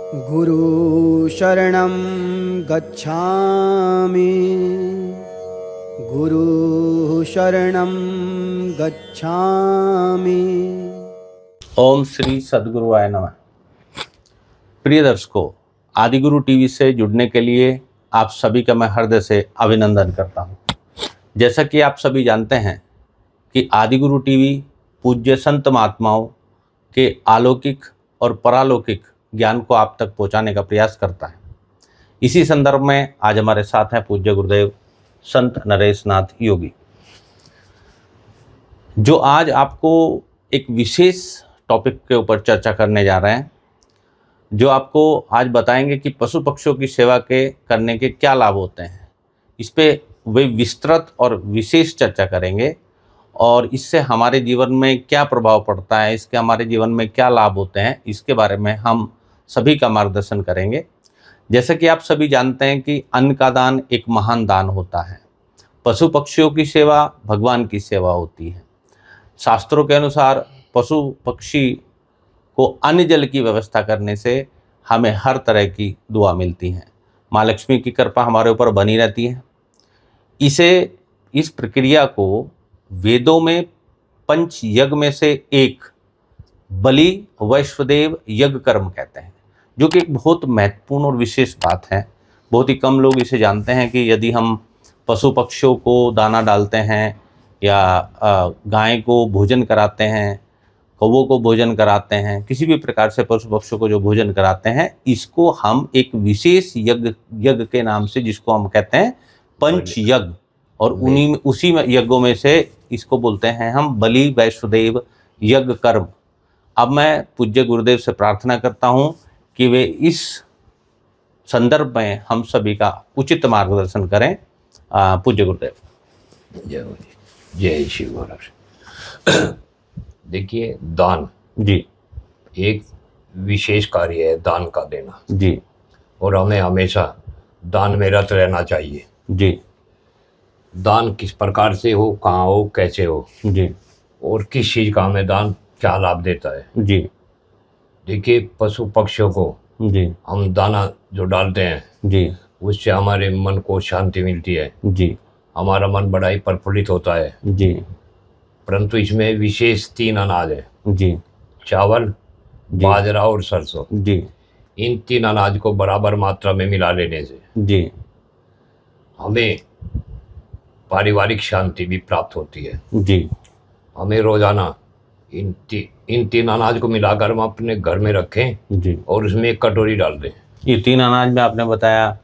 गुरु शरणं गच्छामि। गुरु शरणं गच्छामि। ओम श्री सद्गुरुवाय नमः। प्रिय दर्शकों, आदिगुरु टीवी से जुड़ने के लिए आप सभी का मैं हृदय से अभिनंदन करता हूं। जैसा कि आप सभी जानते हैं कि आदिगुरु टीवी पूज्य संत महात्माओं के अलौकिक और परालौकिक ज्ञान को आप तक पहुंचाने का प्रयास करता है। इसी संदर्भ में आज हमारे साथ हैं पूज्य गुरुदेव संत नरेश नाथ योगी, जो आज आपको एक विशेष टॉपिक के ऊपर चर्चा करने जा रहे हैं, जो आपको आज बताएंगे कि पशु पक्षियों की सेवा के करने के क्या लाभ होते हैं। इस पे वे विस्तृत और विशेष चर्चा करेंगे और इससे हमारे जीवन में क्या प्रभाव पड़ता है, इसके हमारे जीवन में क्या लाभ होते हैं, इसके बारे में हम सभी का मार्गदर्शन करेंगे। जैसे कि आप सभी जानते हैं कि अन्न का दान एक महान दान होता है। पशु पक्षियों की सेवा भगवान की सेवा होती है। शास्त्रों के अनुसार पशु पक्षी को अन्न जल की व्यवस्था करने से हमें हर तरह की दुआ मिलती है। माँ लक्ष्मी की कृपा हमारे ऊपर बनी रहती है। इस प्रक्रिया को वेदों में पंच यज्ञ में से एक बलि वैश्वदेव यज्ञ कर्म कहते हैं, जो कि एक बहुत महत्वपूर्ण और विशेष बात है। बहुत ही कम लोग इसे जानते हैं कि यदि हम पशु पक्षियों को दाना डालते हैं या गाय को भोजन कराते हैं, कौवों को भोजन कराते हैं, किसी भी प्रकार से पशु पक्षियों को जो भोजन कराते हैं, इसको हम एक विशेष यज्ञ के नाम से, जिसको हम कहते हैं पंच यज्ञ, और उसी में यज्ञों में से इसको बोलते हैं हम बलि वैश्वदेव यज्ञ कर्म। अब मैं पूज्य गुरुदेव से प्रार्थना करता हूं कि वे इस संदर्भ में हम सभी का उचित मार्गदर्शन करें। पूज्य गुरुदेव। जय शिव महाराज। देखिए, दान जी एक विशेष कार्य है, दान का देना जी, और हमें हमेशा दान में रत रहना चाहिए जी। दान किस प्रकार से हो, कहाँ हो, कैसे हो जी और किस चीज़ का हमें दान क्या लाभ देता है। जी देखिए, पशु पक्षियों को जी हम दाना जो डालते हैं जी उससे हमारे मन को शांति मिलती है, जी हमारा मन बड़ा ही प्रफुल्लित होता है। जी। परंतु इसमें विशेष 3 अनाज है जी चावल, जी बाजरा और सरसों। जी इन 3 अनाज को बराबर मात्रा में मिला लेने से जी हमें पारिवारिक शांति भी प्राप्त होती है। जी। हमें रोजाना इन 3 अनाज को मिलाकर हम अपने घर में रखें जी। और उसमें 1 कटोरी डाल दें। ये 3 अनाज में आपने बताया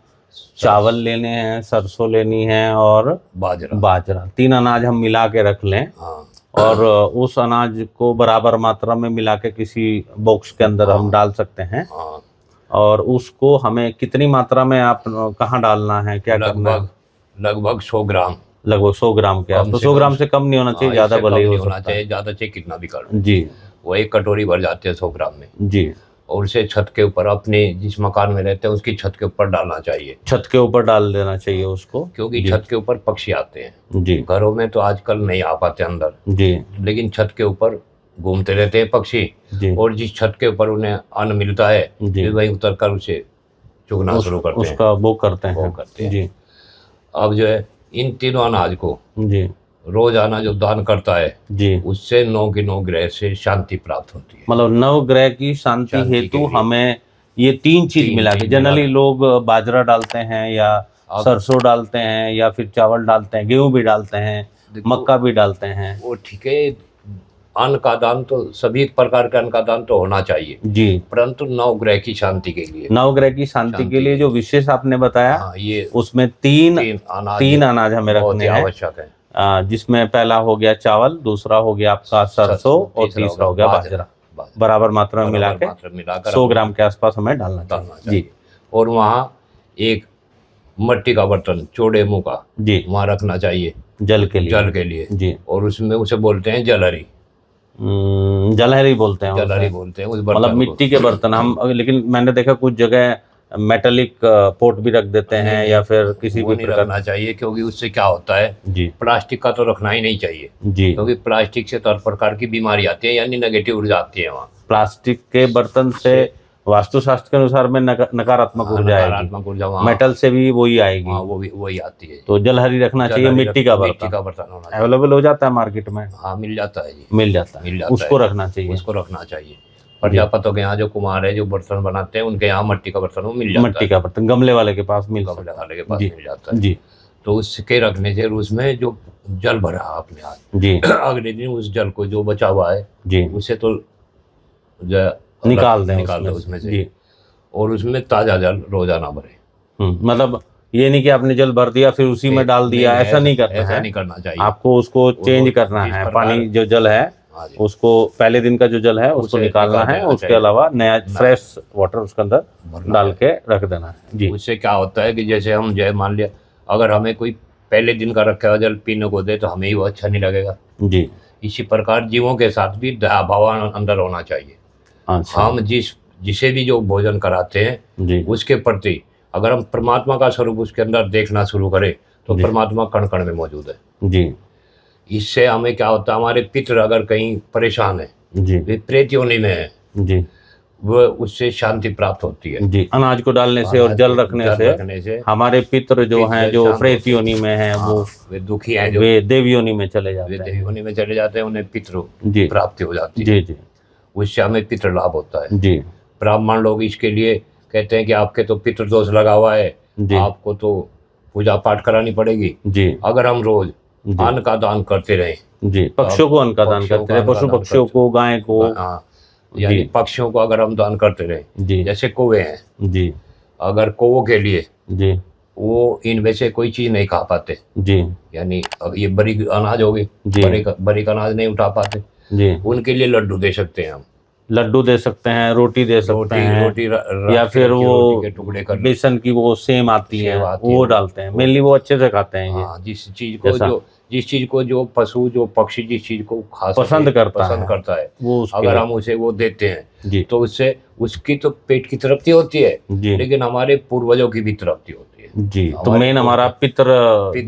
चावल लेने हैं, सरसों लेनी है और बाजरा 3 अनाज हम मिला के रख लें। हाँ। और उस अनाज को बराबर मात्रा में मिला के किसी बॉक्स के अंदर हम डाल सकते हैं। हाँ। और उसको हमें कितनी मात्रा में आप कहाँ डालना है, क्या करना है? लगभग 100 ग्राम। लगभग 100 ग्राम के आसपास। 100 ग्राम से कम नहीं होना चाहिए, ज्यादा भले ही हो होना सकता चाहिए, है। ज्यादा चाहिए कितना भी कर जी। वो 1 कटोरी भर जाते हैं 100 ग्राम में जी। और उसे छत के ऊपर, अपने जिस मकान में रहते हैं उसकी छत के ऊपर डालना चाहिए। छत के ऊपर डाल देना चाहिए उसको, क्योंकि छत के ऊपर पक्षी आते हैं। जी। घरों में तो आजकल नहीं आ पाते अंदर जी, लेकिन छत के ऊपर घूमते रहते हैं पक्षी जी। और जिस छत के ऊपर उन्हें अन्न मिलता है जी। वे वहीं उतर कर उसे चुगना शुरू करते हैं, उसका वो करते हैं। जी। अब जो है इन 3 अनाज को जी रोजाना जो दान करता है जी, उससे 9 की 9 ग्रह से शांति प्राप्त होती है। मतलब 9 ग्रह की शांति हेतु हमें ये 3 चीज मिला के, जनरली लोग बाजरा डालते हैं या सरसों डालते हैं या फिर चावल डालते हैं, गेहूं भी डालते हैं, मक्का भी डालते हैं। वो ठीक है, अन्न का दान तो सभी प्रकार के अन्न का दान तो होना चाहिए जी, परंतु 9 ग्रह की शांति के लिए, 9 ग्रह की शांति के लिए जो विशेष आपने बताया, हाँ, ये उसमें तीन अनाज हमें रखने हैं, आवश्यक है। जिसमें पहला हो गया चावल, दूसरा हो गया आपका सरसों और तीसरा हो गया बाजरा। बराबर मात्रा में मिला के 100 ग्राम के आसपास हमें डालना चाहिए। जी। और वहाँ एक मट्टी का बर्तन चौड़े मुंह का जी वहाँ रखना चाहिए जल के लिए। जी। और उसमें उसे बोलते हैं जलहरी। जलहरी बोलते हैं उस बर्तन, मतलब मिट्टी के बर्तन हम, लेकिन मैंने देखा कुछ जगह मेटालिक पोट भी रख देते हैं या फिर किसी भी प्रकार रखना चाहिए, क्योंकि उससे क्या होता है जी, प्लास्टिक का तो रखना ही नहीं चाहिए जी, क्योंकि प्लास्टिक से हर प्रकार की बीमारी आती है, यानी नेगेटिव ऊर्जा आती है वहाँ। प्लास्टिक के बर्तन से वास्तुशास्त्र के अनुसार में नकारात्मक ऊर्जा आएगी, नकारात्मक ऊर्जा वहाँ, मेटल से भी वही आएगी। हाँ वो भी वही आती है। तो जलहरी रखना चाहिए, मिट्टी का मिट्टी का बर्तन बर्तन होना चाहिए। अवेलेबल हो जाता है मार्केट में, हाँ मिल जाता है जी, मिल जाता है, उसको रखना चाहिए, उसको रखना चाहिए। प्रजापतों के यहाँ जो कुमार है जो बर्तन बनाते हैं उनके यहाँ मिट्टी का बर्तन वो मिल जाता है, मिट्टी का बर्तन गमले वाले के पास मिल गमले सकता वाले के पास जी, मिल जाता है जी तो उसके रखने से उसमें जो जल भरा आपने आज जी अगले दिन उस जल को जो बचा हुआ है जी उसे तो निकाल दें उसमें से जी। और उसमें ताजा जल रोजाना भरे। मतलब ये नहीं कि आपने जल भर दिया फिर उसी में डाल दिया, ऐसा नहीं करना है, ऐसा नहीं करना चाहिए। आपको उसको चेंज करना जिस है, प्रकार- पानी जो जल है हाँ जी, उसको पहले दिन का जो जल है उसको उसे निकालना निकाल है, देना उसके चाहिए। अलावा नया फ्रेश वाटर उसके अंदर भरना डाल है। के रख देना है जी। उससे क्या होता है कि जैसे हम जो है मान लिया अगर हमें कोई पहले दिन का रखा हुआ जल पीने को दे तो हमें ही वो अच्छा नहीं लगेगा। जी इसी प्रकार जीवों के साथ भी दया भाव अंदर होना चाहिए। अच्छा हम जिसे भी जो भोजन कराते हैं जी उसके प्रति अगर हम परमात्मा का स्वरूप उसके अंदर देखना शुरू करें तो जी। परमात्मा कण कण में मौजूद है। जी इससे हमें क्या होता है, हमारे पितृ अगर कहीं परेशान है, जी वे प्रेत योनि में है, जी वो उससे शांति प्राप्त होती है। जी। अनाज को डालने से और जल रखने से हमारे पितृ जो हैं जो शांत प्रेत होते हैं। योनि में हैं वो वे दुखी हैं जो वे देव योनि में चले वे जाते हैं। देव योनि में चले जाते हैं, उन्हें पितृ जी प्राप्ति हो जाती है, जी जी उससे हमें पितृ लाभ होता है। जी ब्राह्मण लोग इसके लिए कहते हैं कि आपके तो पितृ दोष लगा हुआ है, जी आपको तो पूजा पाठ करानी पड़ेगी। जी अगर हम रोज जी अन्न का दान करते रहें, जी। पक्षियों को अन्न का दान पक्षियों करते को रहे, अन्न का पशु दान पक्षियों करते- को, गाय को, हाँ यानी जी। पक्षियों को अगर हम दान करते रहें, जी जैसे कौवे हैं, जी अगर कौवों के लिए जी वो इनमें से कोई चीज नहीं खा पाते, जी यानी अब ये बड़ी अनाज होगी, जी। बड़ी अनाज नहीं उठा पाते, जी। उनके लिए लड्डू दे सकते हैं हम, लड्डू दे सकते हैं, रोटी दे सकते हैं, रोटी या फिर वो रोटी के टुकड़े कर बेसन की वो सेम आती है सेव आती वो है, डालते हैं, मेनली वो अच्छे से खाते हैं ये। हाँ जैसा- जिस चीज को जो पशु जो पक्षी जिस चीज को खा सके, पसंद करता है वो उसके अगर लिए- हम उसे वो देते हैं जी तो उससे उसकी तो पेट की तृप्ति होती है, जी लेकिन हमारे पूर्वजों की भी तृप्ति होती है जी। तो हमारे मेन हमारा पितृ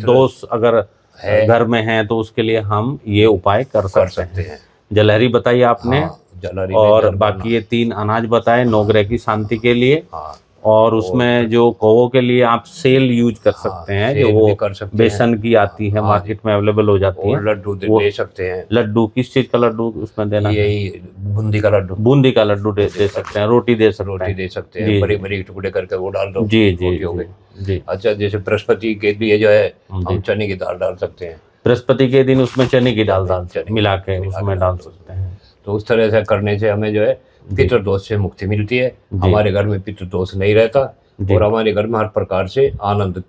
दोष अगर है। घर में है तो उसके लिए हम ये उपाय कर कर सकते सकते हैं। हैं। जलहरी बताई आपने, हाँ, जलहरी में और जल बाकी भरना। ये 3 अनाज बताए 9 ग्रह की शांति के लिए, हाँ, और उसमें जो कौवों के लिए आप सेल यूज कर सकते हैं, जो सेल वो भी कर सकते बेसन की आती है, हाँ, मार्केट में अवेलेबल हो जाती है। और लड्डू वो- दे सकते हैं, लड्डू किस चीज का लड्डू उसमें देना है? यही बूंदी का लड्डू, बूंदी का लड्डू दे सकते हैं, रोटी दे सकते रोटी हैं दे सकते जी, हैं, बड़ी बड़ी टुकड़े करके वो डाल दो, जी जी रोटी हो गई। जी जी। अच्छा, जैसे बृहस्पति के लिए जो है जी। हम चने की दाल डाल सकते हैं, बृहस्पति के दिन उसमें चने की दाल चने की मिला के मिला उसमें के डाल डाल सकते हैं। तो उस तरह से करने से हमें जो है पितृ दोष से मुक्ति मिलती है, हमारे घर में पितृ दोष नहीं रहता जी। और हमारे घर में हर प्रकार से आनंद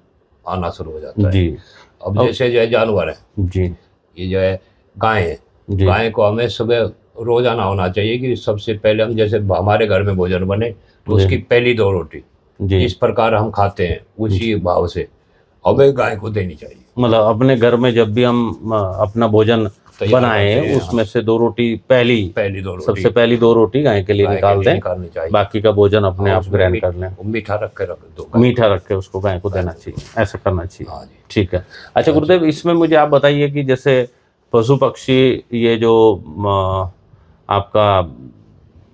आना शुरू हो जाता है। जी अब जैसे जो है जानवर है, जी ये जो है गाय है, जी गाय को हमें सुबह रोजाना होना चाहिए कि सबसे पहले हम जैसे हमारे घर में भोजन बने तो जी। उसकी पहली 2 रोटी जी। जिस प्रकार हम खाते हैं उसी भाव से हमें गाय को देनी चाहिए। मतलब अपने घर में जब भी हम अपना भोजन तैयार करते बनाए हैं, उसमें से 2 रोटी पहली 2 रोटी सबसे पहली 2 रोटी गाय के लिए गाय के निकाल लिए दें, निकालनी चाहिए। बाकी का भोजन अपने और आप उसमें ग्रहण कर लें, मीठा रख के रख दो गाय को। मीठा रख के उसको गाय को देना चाहिए, ऐसा करना चाहिए। हाँ जी। ठीक है। अच्छा गुरुदेव, इसमें मुझे आप बताइए कि जैसे पशु पक्षी ये जो आपका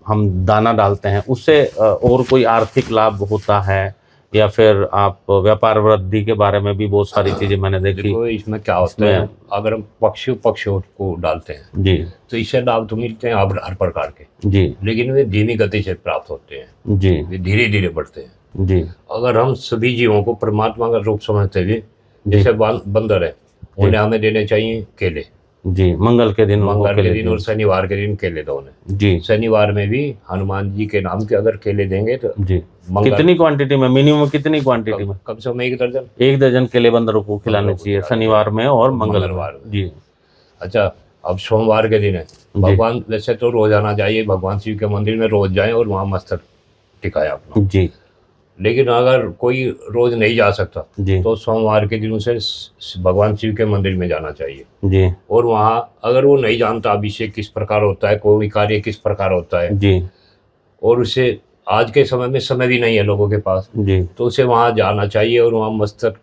हम दाना डालते हैं उससे और कोई आर्थिक लाभ होता है, या फिर आप व्यापार वृद्धि के बारे में भी बहुत सारी चीजें मैंने देखी। देखो इसमें क्या होता है, अगर हम पक्षियों को डालते हैं जी तो इससे लाभ तो मिलते हैं हर प्रकार के, जी लेकिन वे धीमी गति से प्राप्त होते हैं, जी वे धीरे धीरे बढ़ते हैं। जी अगर हम सभी जीवों को परमात्मा का रूप समझते हुए, जैसे बंदर है, उन्हें हमें देने चाहिए केले, जी। मंगल के दिन उनको मंगल के केले दिन और शनिवार के दिन केले दो उन्हें। जी शनिवार में भी हनुमान जी के नाम के अगर केले देंगे तो जी। मंगल कितनी क्वांटिटी में, मिनिमम कितनी क्वांटिटी में? कम से कम 1 दर्जन। 1 दर्जन केले बंदरों को खिलाने चाहिए शनिवार में और मंगलवार में। जी अच्छा, अब सोमवार के दिन है, भगवान वैसे तो रोजाना जाइए भगवान शिव के मंदिर में, रोज जाएं और वहाँ मस्तक टिकाए अपना, जी लेकिन अगर कोई रोज नहीं जा सकता जी तो सोमवार के दिन उसे भगवान शिव के मंदिर में जाना चाहिए, जी और वहाँ अगर वो नहीं जानता अभिषेक किस प्रकार होता है, कोई कार्य किस प्रकार होता है, जी और उसे आज के समय में समय भी नहीं है लोगों के पास, जी तो उसे वहाँ जाना चाहिए और वहाँ मस्तक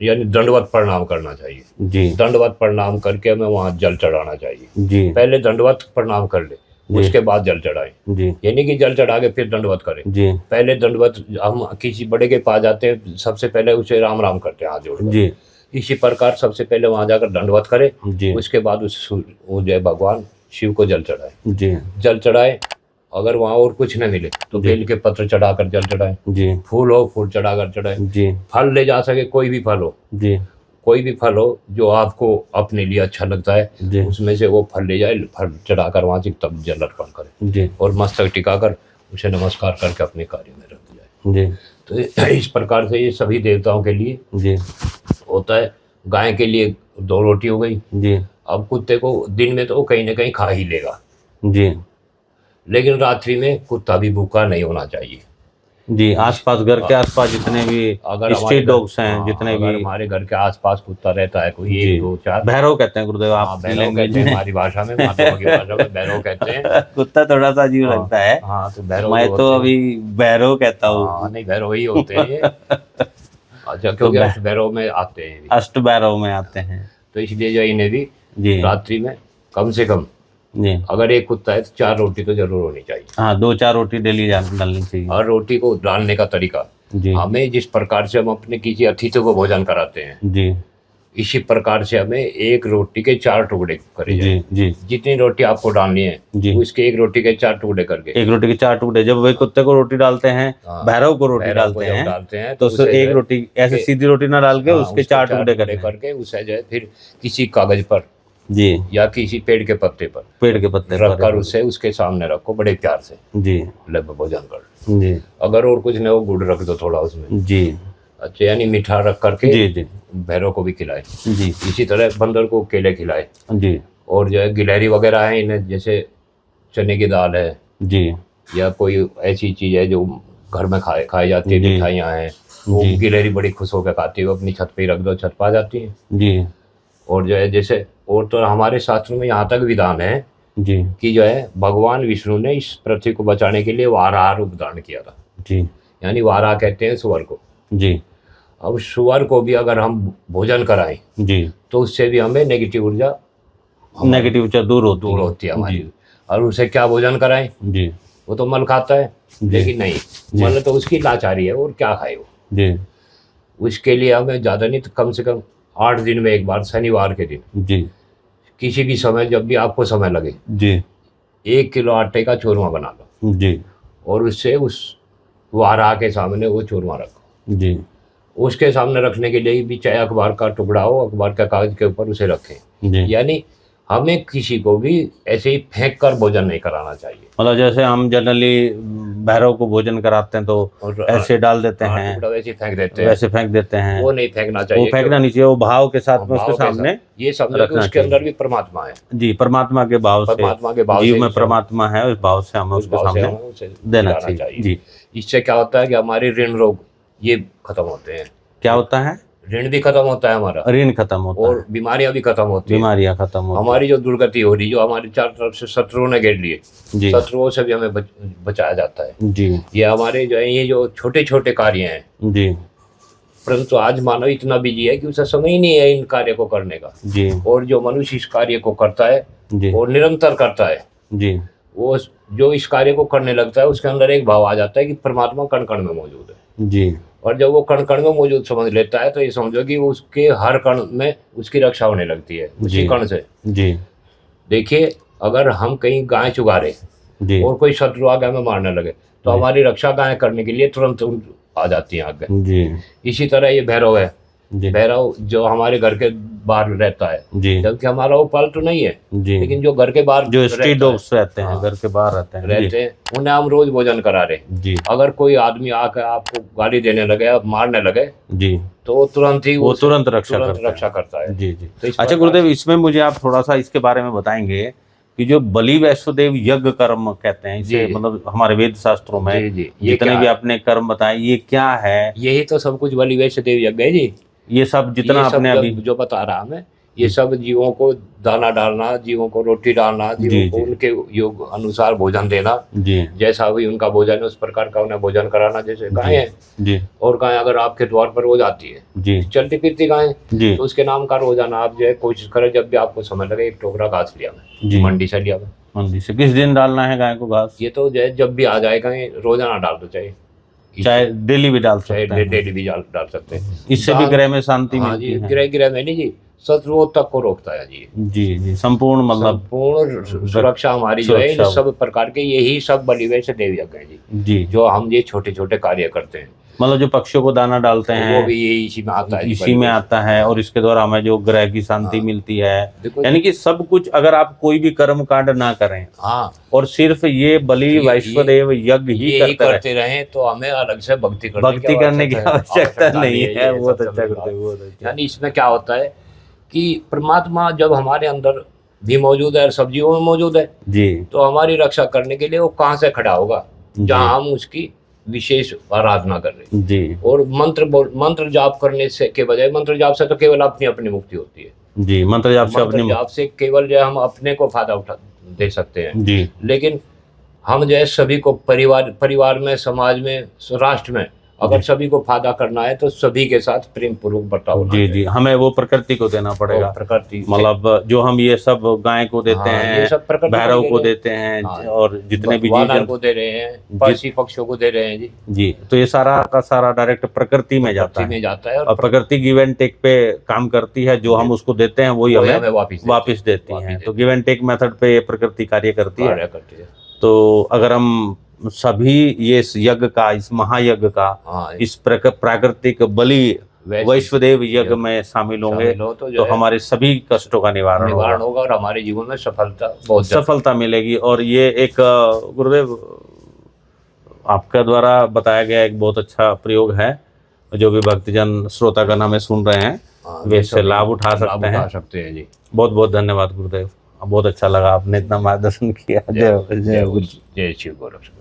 यानी दंडवत प्रणाम करना चाहिए। जी दंडवत प्रणाम करके हमें वहाँ जल चढ़ाना चाहिए। जी पहले दंडवत प्रणाम कर ले, उसके बाद जल चढ़ाएं। जी यानी कि जल चढ़ा के फिर दंडवत करें। जी पहले दंडवत, हम किसी बड़े के पास जाते हैं, सबसे पहले उसे राम राम करते हैं हाथ जोड़। जी इसी प्रकार सबसे पहले वहां जाकर दंडवत करें, जी उसके बाद वो जो है भगवान शिव को जल चढ़ाए। जी जल चढ़ाए, अगर वहां और कुछ न मिले तो जी। बेल के पत्र चढ़ाकर जल चढ़ाए, जी फूल हो फूल चढ़ाकर चढ़ाए, जी फल ले जा सके, कोई भी फल हो, जी कोई भी फल हो जो आपको अपने लिए अच्छा लगता है, जी उसमें से वो फल ले जाए, फल चढ़ाकर वहां से तब जल अर्पण करे जी और मस्तक टिकाकर उसे नमस्कार करके अपने कार्य में रख जाए। जी तो इस प्रकार से ये सभी देवताओं के लिए जी होता है। गाय के लिए 2 रोटी हो गई। जी अब कुत्ते को दिन में तो वो कहीं ना कहीं खा ही लेगा, जी लेकिन रात्रि में कुत्ता भी भूखा नहीं होना चाहिए। जी। आसपास, घर के आसपास जितने भी अगर हमारे स्ट्रीट डॉग्स हैं, हाँ, जितने अगर भी, हमारे घर के आसपास कुत्ता रहता है, कोई जी, 1 2 4, भैरव कहते हैं गुरुदेव हाँ, आप भैरव लैंग्वेज कहते हैं में। हमारी भाषा में, महात्मा की भाषा में भैरव कहते हैं। कुत्ता थोड़ा सा अजीब हाँ, लगता है। हाँ, तो भैरव मैं जो तो होते अभी भैरव कहता हैं, हाँ, हूँ। नहीं भैरव ही होते हैं ये। अच्छा, क्योंकि भैरव में आते हैं ये भी। अष्ट भैरव में आते हैं। तो इसलिए जो इन्हें भी जी रात्रि में कम से कम, जी अगर एक कुत्ता है तो 4 रोटी तो जरूर होनी चाहिए। हाँ, 2-4 रोटी डेली डालनी चाहिए। और रोटी को डालने का तरीका, जी हमें जिस प्रकार से हम अपने किसी अतिथि को भोजन कराते हैं, जी इसी प्रकार से हमें एक रोटी के 4 टुकड़े करे जाए। जी जी जितनी रोटी आपको डालनी है जी। उसके एक रोटी के 4 टुकड़े करके, एक रोटी के 4 टुकड़े। जब वे कुत्ते को रोटी डालते हैं, हाँ, भैरव को रोटी भैरव को डालते जब हैं, डालते हैं तो उसे उससे जो एक है रोटी ऐसे के- सीधी रोटी ना डाल के हाँ, उसके 4 टुकड़े करने हैं। करके उसे जो है फिर किसी कागज पर जी, या किसी पेड़ के पत्ते पर पेड़ के पत्ते रखकर पर। उसे उसके सामने रखो बड़े प्यार से, जी ले भोजन कर। जी अगर और कुछ नहीं हो, गुड़ रख दो थोड़ा उसमें, जी अच्छा, यानी मीठा रख करके जी जी भैरव को भी खिलाए। जी इसी तरह बंदर को केले खिलाए। जी और जो है गिलहरी वगैरह है, इन्हें जैसे चने की दाल है जी या कोई ऐसी चीज है जो घर में खाई जाती है, जी। मिठाइयाँ हैं, वो जी। गिलहरी बड़ी खुश होकर खाती है, वो अपनी छत पे ही रख दो, छत पर आ जाती है। जी और जो है जैसे, और तो हमारे शास्त्रों में यहाँ तक विधान है जी कि जो है भगवान विष्णु ने इस पृथ्वी को बचाने के लिए वाराह रूप धारण किया था। जी यानी वाराह कहते हैं सुअर को। जी अब सुअर को भी अगर हम भोजन कराएं जी तो उससे भी हमें नेगेटिव ऊर्जा नेगेटिव ऊर्जा दूर होती है हमारी। जी और उसे क्या भोजन कराएं? जी वो तो मल खाता है, जी। लेकिन नहीं, मल तो उसकी लाचारी है, और क्या खाए वो। जी उसके लिए हमें ज़्यादा नहीं तो कम से कम 8 दिन में एक बार, शनिवार के दिन, जी किसी भी समय, जब भी आपको समय लगे, जी 1 किलो आटे का चूरमा बना लो जी और उससे उस वाराह के सामने वो चूरमा रखो। जी उसके सामने रखने के लिए भी चाहे अखबार का टुकड़ा हो, अखबार का कागज के ऊपर उसे रखें। जी। यानी हमें किसी को भी ऐसे ही फेंक कर भोजन नहीं कराना चाहिए। मतलब जैसे हम जनरली भैरव को भोजन कराते हैं तो और ऐसे डाल देते हाँ, हैं, टुकड़ा वैसे ही फेंक देते हैं, वैसे फेंक देते हैं। वो नहीं फेंकना वो चाहिए। फेंकना नहीं चाहिए, वो भाव के साथ में भाव उसके के सामने साथ। ये समझो कि रखना उसके चाहिए। अंदर भी परमात्मा है, जी, परमात्मा के भाव से, परमात्मा के भाव जीव से में उसे- परमात्मा है, उस भाव से हमें उस उसके भाव से सामने हमें उसे देना खिलाना चाहिए। जी। इससे क्या होता है कि हमारे ऋण रोग ये खत्म होते हैं, क्या होता है? ऋण भी खत्म होता है हमारा, ऋण खत्म होता है, और बीमारियां भी खत्म होती है। बीमारियां खत्म होती हमारी जो दुर्गति हो रही, जो हमारी चारों तरफ से शत्रुओं ने घेर लिए, जी शत्रुओं से भी हमें बचाया जाता है। जी ये हमारे जो है, ये जो छोटे छोटे कार्य हैं, जी परंतु आज मानव इतना बिजी है कि उसे समय ही नहीं है इन कार्य को करने का। जी और जो मनुष्य इस कार्य को करता है जी और निरंतर करता है, जी वो जो इस कार्य को करने लगता है, उसके अंदर एक भाव आ जाता है कि परमात्मा कण कण में मौजूद है। जी और जब वो कण कण में मौजूद समझ लेता है, तो ये समझो कि उसके हर कण में उसकी रक्षा होने लगती है, उसी जी। कण से। जी देखिए, अगर हम कहीं गाय चुगा रहे जी और कोई शत्रु आगे हमें मारने लगे, तो जी। हमारी रक्षा गाय करने के लिए तुरंत आ जाती है आगे। जी इसी तरह ये भैरव है, जी भैरव जो हमारे घर के बाहर रहता है, जी जबकि हमारा वो पालतू नहीं है, जी, लेकिन जो घर के बाहर जो स्ट्रीट रहता डॉग्स रहते हैं, हाँ। घर के बाहर रहते हैं, रहते हैं, उन्हें हम रोज भोजन करा रहे। जी अगर कोई आदमी आकर आपको गाली देने लगे, आप मारने लगे, जी, तो वो तुरंत ही वो तुरंत रक्षा रक्षा करता है। जी जी। तो इस अच्छा प्रकार- गुरुदेव, इसमें मुझे आप थोड़ा सा इसके बारे में बताएंगे कि जो बलि वैष्णोदेव यज्ञ कर्म कहते हैं, इसे जी। मतलब हमारे वेद शास्त्रों में जी जी, ये जितने क्या भी है? आपने कर्म बताए, ये क्या है? यही तो सब कुछ बलि वैष्णोदेव यज्ञ है जी। ये सब जितना ये सब आपने अभी जो बता रहा मैं, ये सब जीवों को दाना डालना, जीवों को रोटी डालना, जीवों को उनके योग अनुसार भोजन देना, जैसा भी उनका भोजन है उस प्रकार का उन्हें भोजन कराना। जैसे गाय है और गाय अगर आपके द्वार पर रोज आती है, चलती फिरती गाय, तो उसके नाम का रोजाना आप जो है कोशिश करें, जब भी आपको समय लगे एक टोकरा घास लिया मैं, मंडी से लिया मैं। मंडी से किस दिन डालना है गाय को घास? ये तो जो है जब भी आ जाए गाय रोजाना डाल दो, चाहे डेली भी डाल सकते हैं, डेली भी डाल सकते हैं। इससे भी गृह में शांति मिलती है। गृह में नहीं जी, शत्रुओं तक को रोकता है जी, संपूर्ण मतलब पूर्ण सुरक्षा हमारी जो है इन सब प्रकार के, यही सब बलिवेश देव यज्ञ है जी, जो हम ये छोटे छोटे कार्य करते हैं। मतलब जो पक्षियों को दाना डालते हैं वो भी यही इसी में आता है, इसी में आता है, और इसके द्वारा हमें जो ग्रह की शांति मिलती है। यानी कि सब कुछ, अगर आप कोई भी कर्म कांड ना करें और सिर्फ ये बलि वैश्वदेव यज्ञ ही करते रहे तो हमें अलग से भक्ति करने की आवश्यकता नहीं है। बहुत अच्छा करते हैं। यानी इसमें क्या होता है कि परमात्मा जब हमारे अंदर भी मौजूद है और सब जीवों में मौजूद है जी, तो हमारी रक्षा करने के लिए वो कहाँ से खड़ा होगा, जहाँ हम उसकी विशेष आराधना कर रहे हैं जी। और मंत्र जाप करने से के बजाय, मंत्र जाप से तो केवल अपनी मुक्ति होती है जी, मंत्र जाप से केवल जो है हम अपने को फायदा उठा दे सकते हैं जी, लेकिन हम जो है सभी को परिवार में, समाज में, राष्ट्र में अगर सभी को फायदा करना है तो सभी के साथ प्रेम पूर्वक बर्ताव होना जी, हमें वो प्रकृति को देना पड़ेगा। प्रकृति मतलब जो हम ये सब गाय को देते हैं, भैरव को देते हैं, और जितने भी वानर को दे रहे हैं, पक्षी पक्षियों को दे रहे हैं जी, तो ये सारा का सारा डायरेक्ट प्रकृति में जाता है और प्रकृति गिव एंड टेक पे काम करती है। जो हम उसको देते हैं वही हमें वापिस देती है। तो गिव एंड टेक मेथड पे प्रकृति कार्य करती है। तो अगर हम सभी ये यज्ञ का, इस महायज्ञ का, इस प्राकृतिक बलि वैश्वदेव यज्ञ में शामिल होंगे तो हमारे सभी कष्टों का निवारण होगा और हमारे जीवन में सफलता मिलेगी। और ये एक गुरुदेव आपका द्वारा बताया गया एक बहुत अच्छा प्रयोग है, जो भी भक्तजन श्रोतागण हमें सुन रहे हैं वे इससे लाभ उठा सकते हैं जी। बहुत बहुत धन्यवाद गुरुदेव, बहुत अच्छा लगा, आपने इतना मार्गदर्शन किया। जय शिव गुरु।